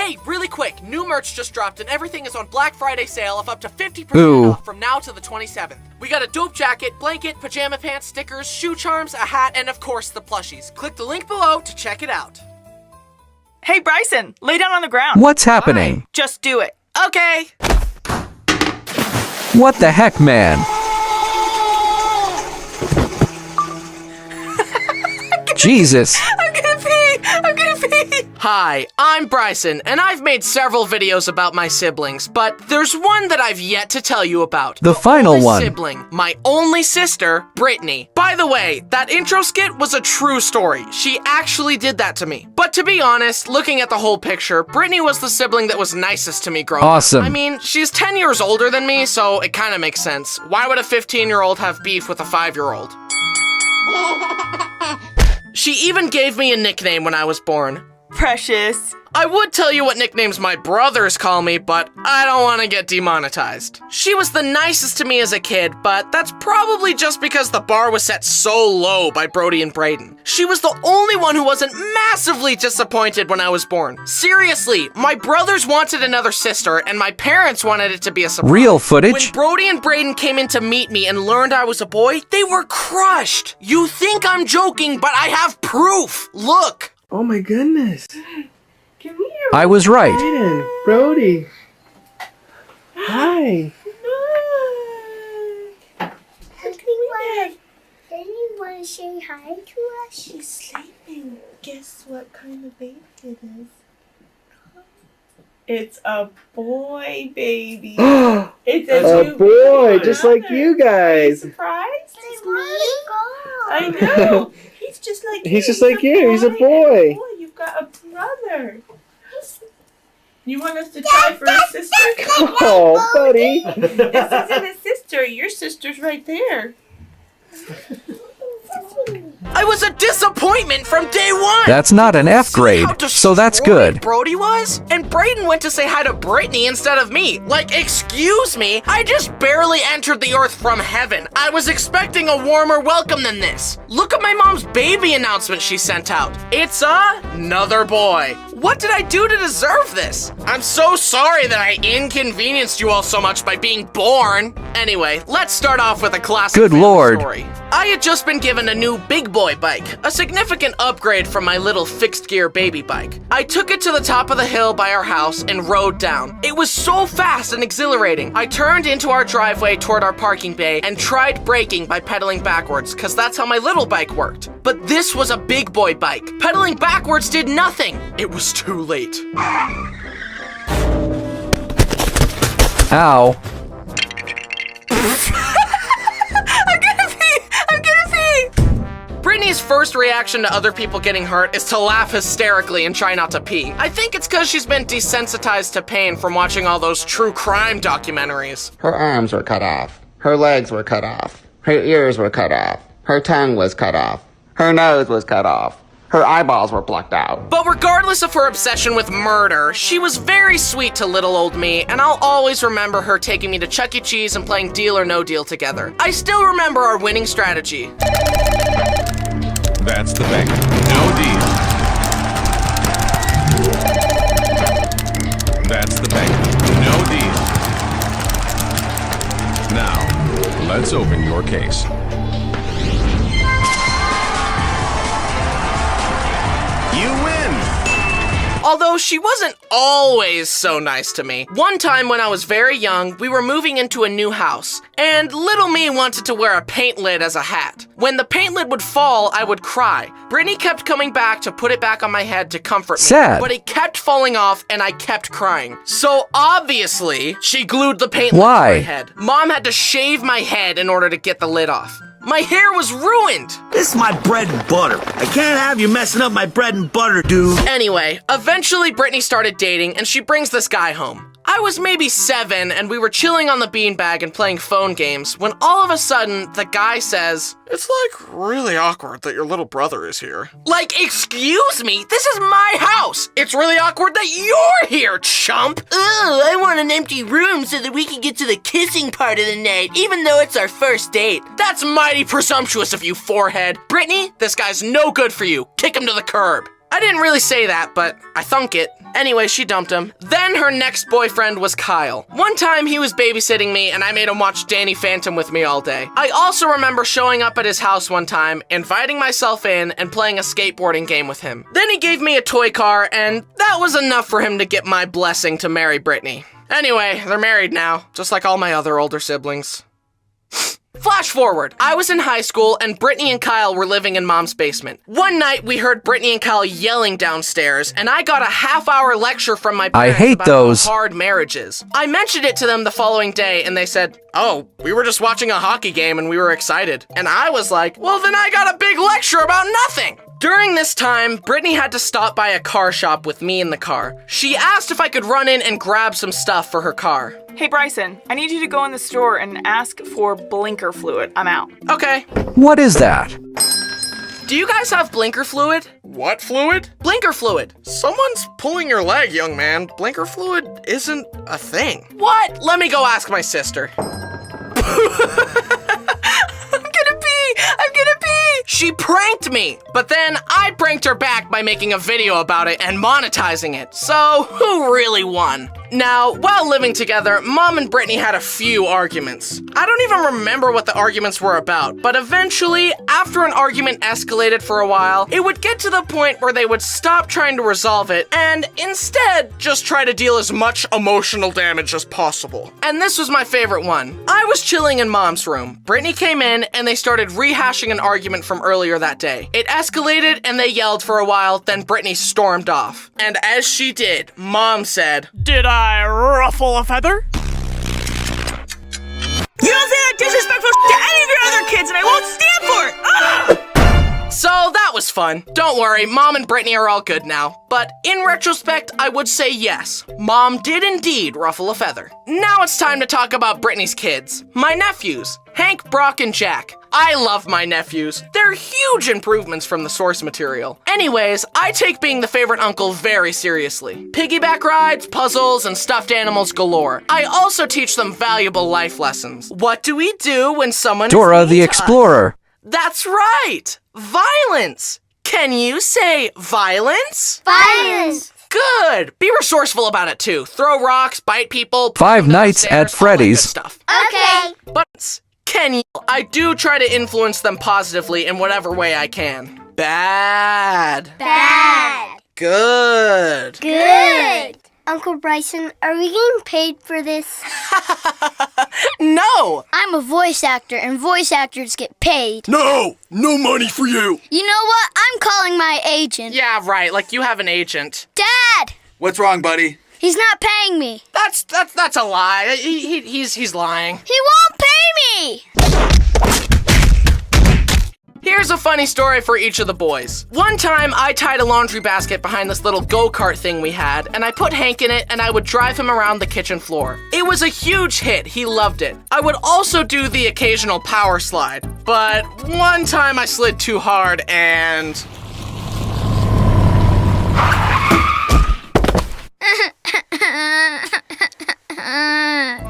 Hey, really quick, new merch just dropped and everything is on Black Friday sale of up to 50% off from now to the 27th. We got a dope jacket, blanket, pajama pants, stickers, shoe charms, a hat, and of course the plushies. Click the link below to check it out. Hey, Bryson, lay down on the ground. What's happening? Just do it. Okay. What the heck, man? Jesus. I'm gonna pee. Hi, I'm Bryson, and I've made several videos about my siblings, but there's one that I've yet to tell you about. The final oldest one. Sibling, my only sister, Brittany. By the way, that intro skit was a true story. She actually did that to me. But to be honest, looking at the whole picture, Brittany was the sibling that was nicest to me growing up. Awesome. I mean, she's 10 years older than me, so it kind of makes sense. Why would a 15-year-old have beef with a 5-year-old? She even gave me a nickname when I was born. Precious. I would tell you what nicknames my brothers call me, but I don't want to get demonetized. She was the nicest to me as a kid, but that's probably just because the bar was set so low by Brody and Braden. She was the only one who wasn't massively disappointed when I was born. Seriously, my brothers wanted another sister, and my parents wanted it to be a surprise. Real footage? When Brody and Braden came in to meet me and learned I was a boy, they were crushed. You think I'm joking, but I have proof. Look. Oh my goodness. Come here. I was right. Brayden, Brody. Hi. Doesn't you want to say hi to us? She's sleeping. Guess what kind of baby it is? It's a boy baby. It's A boy, just like you guys. Surprised? It's me. I know. He's just like you. He's just like you. He's a boy. You've got a brother. You want us to try for a sister? Oh, buddy. This isn't a sister. Your sister's right there. I was a disappointment from day one! That's not an F grade, so that's good. Brody was? And Braden went to say hi to Brittany instead of me. Like, excuse me, I just barely entered the earth from heaven. I was expecting a warmer welcome than this. Look at my mom's baby announcement she sent out. It's another boy. What did I do to deserve this? I'm so sorry that I inconvenienced you all so much by being born. Anyway, let's start off with a classic Good family Lord. story. I had just been given a new big boy bike, a significant upgrade from my little fixed gear baby bike. I took it to the top of the hill by our house and rode down. It was so fast and exhilarating. I turned into our driveway toward our parking bay and tried braking by pedaling backwards, cause that's how my little bike worked. But this was a big boy bike. Pedaling backwards did nothing. It was too late. Ow. Brittany's first reaction to other people getting hurt is to laugh hysterically and try not to pee. I think it's because she's been desensitized to pain from watching all those true crime documentaries. Her arms were cut off. Her legs were cut off. Her ears were cut off. Her tongue was cut off. Her nose was cut off. Her eyeballs were plucked out. But regardless of her obsession with murder, she was very sweet to little old me, and I'll always remember her taking me to Chuck E. Cheese and playing Deal or No Deal together. I still remember our winning strategy. That's the bank. No deal. That's the bank. No deal. Now, let's open your case. You win! Although she wasn't always so nice to me. One time when I was very young, we were moving into a new house, and little me wanted to wear a paint lid as a hat. When the paint lid would fall, I would cry. Brittany kept coming back to put it back on my head to comfort me. Sad. But it kept falling off, and I kept crying. So obviously, she glued the paint lid Why? to my head. Mom had to shave my head in order to get the lid off. My hair was ruined! This is my bread and butter. I can't have you messing up my bread and butter, dude. Anyway, eventually Brittany started dating, and she brings this guy home. I was maybe 7, and we were chilling on the beanbag and playing phone games, when all of a sudden, the guy says, "It's like really awkward that your little brother is here." Like, excuse me, this is my house! It's really awkward that you're here, chump! Oh, I want an empty room so that we can get to the kissing part of the night, even though it's our first date. That's mighty presumptuous of you, forehead. Brittany, this guy's no good for you. Kick him to the curb. I didn't really say that, but I thunk it. Anyway, she dumped him. Then her next boyfriend was Kyle. One time he was babysitting me and I made him watch Danny Phantom with me all day. I also remember showing up at his house one time, inviting myself in and playing a skateboarding game with him. Then he gave me a toy car and that was enough for him to get my blessing to marry Brittany. Anyway, they're married now, just like all my other older siblings. Flash forward, I was in high school and Brittany and Kyle were living in Mom's basement. One night we heard Brittany and Kyle yelling downstairs and I got a half-hour lecture from my parents I hate about those. how hard marriage is. I mentioned it to them the following day and they said, "Oh, we were just watching a hockey game and we were excited." And I was like, "Well, then I got a big lecture about nothing." During this time, Brittany had to stop by a car shop with me in the car. She asked if I could run in and grab some stuff for her car. Hey, Bryson, I need you to go in the store and ask for blinker fluid. I'm out. Okay. What is that? Do you guys have blinker fluid? What fluid? Blinker fluid. Someone's pulling your leg, young man. Blinker fluid isn't a thing. What? Let me go ask my sister. I'm gonna pee! She pranked me! But then I pranked her back by making a video about it and monetizing it. So, who really won? Now, while living together, Mom and Brittany had a few arguments. I don't even remember what the arguments were about, but eventually, after an argument escalated for a while, it would get to the point where they would stop trying to resolve it and instead just try to deal as much emotional damage as possible. And this was my favorite one. I was chilling in Mom's room. Brittany came in and they started rehashing an argument from earlier that day. It escalated and they yelled for a while, then Brittany stormed off. And as she did, Mom said, "Did I ruffle a feather?" You don't say that disrespectful to any of your other kids, and I won't stand for it! Ugh! So that was fun. Don't worry, Mom and Brittany are all good now. But in retrospect, I would say yes, Mom did indeed ruffle a feather. Now it's time to talk about Brittany's kids. My nephews, Hank, Brock, and Jack. I love my nephews. They're huge improvements from the source material. Anyways, I take being the favorite uncle very seriously. Piggyback rides, puzzles, and stuffed animals galore. I also teach them valuable life lessons. What do we do when someone Dora is the mean to us? Explorer. That's right! Violence! Can you say violence? Violence. Good! Be resourceful about it too. Throw rocks, bite people, push Five them Nights downstairs, at all that Freddy's. good stuff. Okay. But can you? I do try to influence them positively in whatever way I can. Bad. Bad. Good. Good. Uncle Bryson, are we getting paid for this? No! I'm a voice actor, and voice actors get paid. No! No money for you! You know what? I'm calling my agent. Yeah, right, like you have an agent. Dad! What's wrong, buddy? He's not paying me. That's a lie. He's lying. He won't pay me! Here's a funny story for each of the boys. One time, I tied a laundry basket behind this little go-kart thing we had, and I put Hank in it, and I would drive him around the kitchen floor. It was a huge hit. He loved it. I would also do the occasional power slide, but one time I slid too hard, and...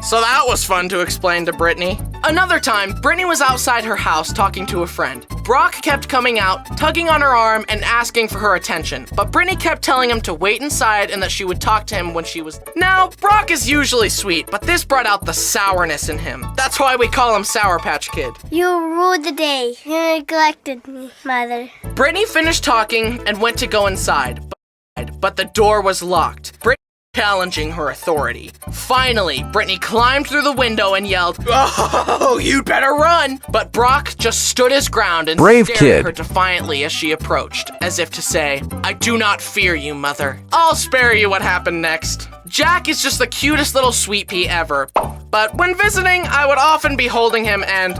So that was fun to explain to Brittany. Another time, Brittany was outside her house talking to a friend. Brock kept coming out, tugging on her arm and asking for her attention, but Brittany kept telling him to wait inside and that she would talk to him when she was... Now, Brock is usually sweet, but this brought out the sourness in him. That's why we call him Sour Patch Kid. You ruled the day. You neglected me, Mother. Brittany finished talking and went to go inside, but the door was locked. Brittany challenging her authority. Finally, Brittany climbed through the window and yelled, "Oh, you'd better run!" But Brock just stood his ground and Brave stared kid. at her defiantly as she approached, as if to say, "I do not fear you, mother. I'll spare you what happened next." Jack is just the cutest little sweet pea ever, but when visiting, I would often be holding him and...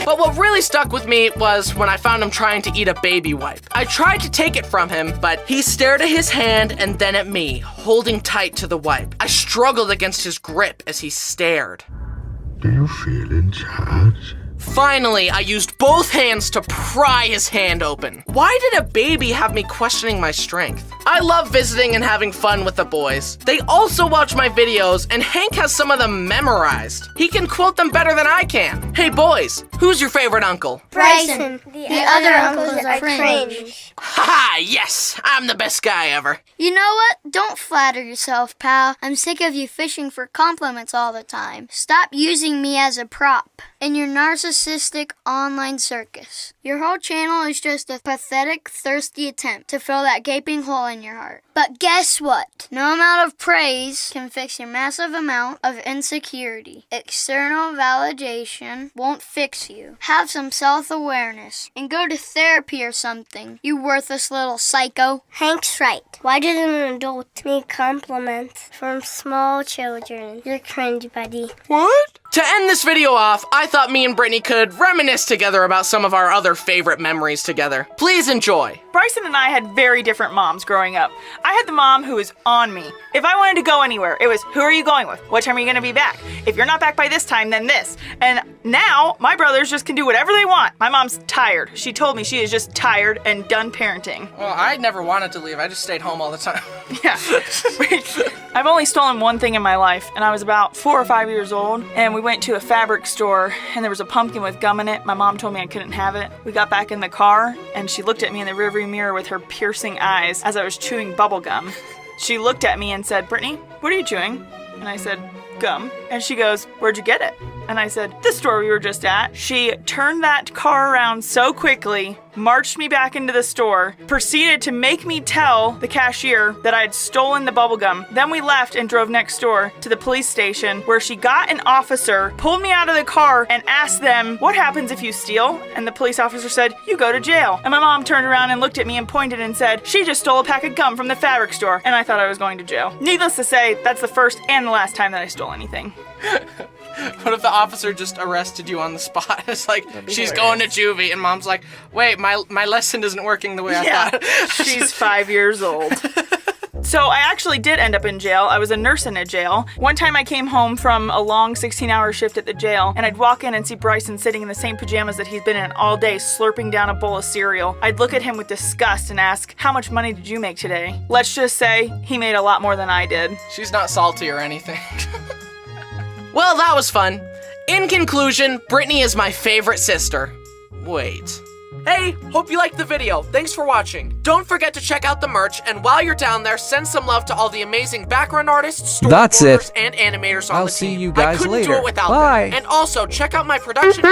But what really stuck with me was when I found him trying to eat a baby wipe. I tried to take it from him, but he stared at his hand and then at me, holding tight to the wipe. I struggled against his grip as he stared. Do you feel in charge? Finally, I used both hands to pry his hand open. Why did a baby have me questioning my strength? I love visiting and having fun with the boys. They also watch my videos, and Hank has some of them memorized. He can quote them better than I can. Hey boys, who's your favorite uncle? Bryson. The other uncles are cringe. Haha, yes, I'm the best guy ever. You know what? Don't flatter yourself, pal. I'm sick of you fishing for compliments all the time. Stop using me as a prop in your narcissistic online circus. Your whole channel is just a pathetic, thirsty attempt to fill that gaping hole in your heart. But guess what? No amount of praise can fix your massive amount of insecurity. External validation won't fix you. Have some self-awareness and go to therapy or something, you worthless little psycho. Hank's right. Why did an adult need compliments from small children? You're cringe, buddy. What? To end this video off, I thought me and Brittany could reminisce together about some of our other favorite memories together. Please enjoy. Bryson and I had very different moms growing up. I had the mom who was on me. If I wanted to go anywhere, it was, who are you going with? What time are you going to be back? If you're not back by this time, then this. And now, my brothers just can do whatever they want. My mom's tired. She told me she is just tired and done parenting. Well, I never wanted to leave. I just stayed home all the time. Yeah. I've only stolen one thing in my life, and I was about 4 or 5 years old, and we went to a fabric store, and there was a pumpkin with gum in it. My mom told me I couldn't have it. We got back in the car, and she looked at me in the rearview mirror with her piercing eyes as I was chewing bubble gum. She looked at me and said, "Brittany, what are you chewing?" And I said, "Gum." And she goes, "Where'd you get it?" And I said, "The store we were just at." She turned that car around so quickly, marched me back into the store, proceeded to make me tell the cashier that I had stolen the bubblegum. Then we left and drove next door to the police station, where she got an officer, pulled me out of the car, and asked them, "What happens if you steal?" And the police officer said, "You go to jail." And my mom turned around and looked at me and pointed and said, "She just stole a pack of gum from the fabric store." And I thought I was going to jail. Needless to say, that's the first and the last time that I stole anything. What if the officer just arrested you on the spot? It's like, she's going to juvie, and mom's like, wait, my lesson isn't working the way I thought. She's 5 years old. So I actually did end up in jail. I was a nurse in a jail. One time I came home from a long 16-hour shift at the jail, and I'd walk in and see Bryson sitting in the same pajamas that he's been in all day, slurping down a bowl of cereal. I'd look at him with disgust and ask, "How much money did you make today?" Let's just say he made a lot more than I did. She's not salty or anything. Well, that was fun. In conclusion, Brittany is my favorite sister. Wait. Hey, hope you liked the video. Thanks for watching. Don't forget to check out the merch, and while you're down there, send some love to all the amazing background artists, That's storyboarders, it. and animators on I'll the see team. you guys I couldn't later. do it without Bye. them. And also, check out my production.